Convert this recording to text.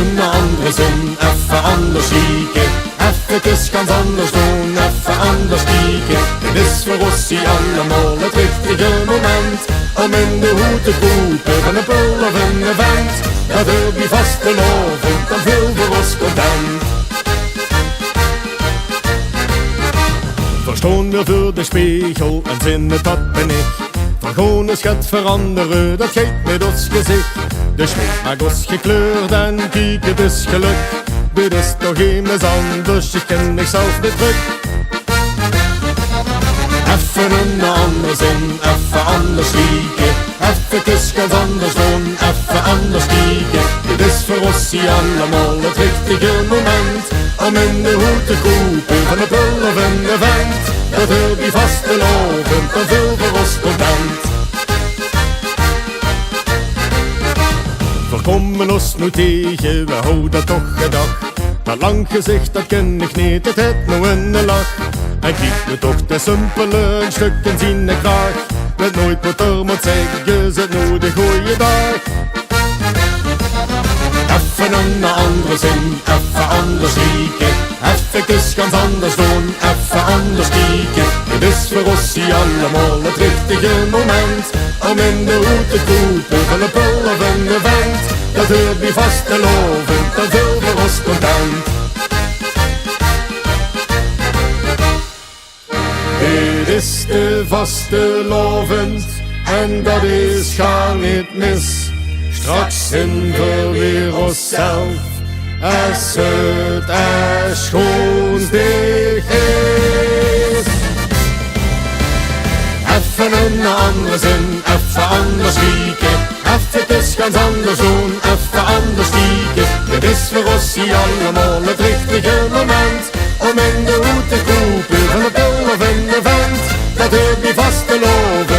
een andere zin, even anders kieken. Even ganz anders doen, even anders kieken. Dit is voor ons die allemaal het richtige moment om in de hoed te kopen van een pul of een vent. Dat wil die vaste loven, dan veel voor ons content. Verstoon weer voor de spiegel en zinnen, dat ben ik. Van gewone schat veranderen, dat geeft met ons gezicht. De schmink maakt ons gekleurd en kieken dus geluk. Dit is toch immers anders, je kent ik zelf niet druk. Even een ander zin, even anders kieken. Even ganz anders doen, even anders kieken. Dit is voor ons die allemaal het richtige moment om in de hoed te kopen van een pul of een vent. Dat wil die vaste loven, dan veel voor ons content. Voorkomen ons nu tegen, we houden toch gedag. Dat lang gezicht, dat ken ik niet, het heeft nou een lach. En kijk me toch de simpele stukken zien ik graag. Weet nooit wat er moet zeggen, zet nou de goeie dag. Even een andere zin, even anders kieken. Even ganz anders doen, even anders kieken. Dit is voor ons die allemaal het richtige moment om in de hoed te kopen van een pul of een vent. Dat hoort niet vast te loven, dan veel voor ons content. Dit is de vaste lovend en dat is ga niet mis. Straks zijn we weer onszelf als het er schoonsdig is. Even een andere zin, even anders kieken. Even ganz anders doen, even anders kieken. Dit is voor ons die allemaal het richtige moment om in de hoed te kopen van een pul of een vent. Dat hoort niet vast te loven.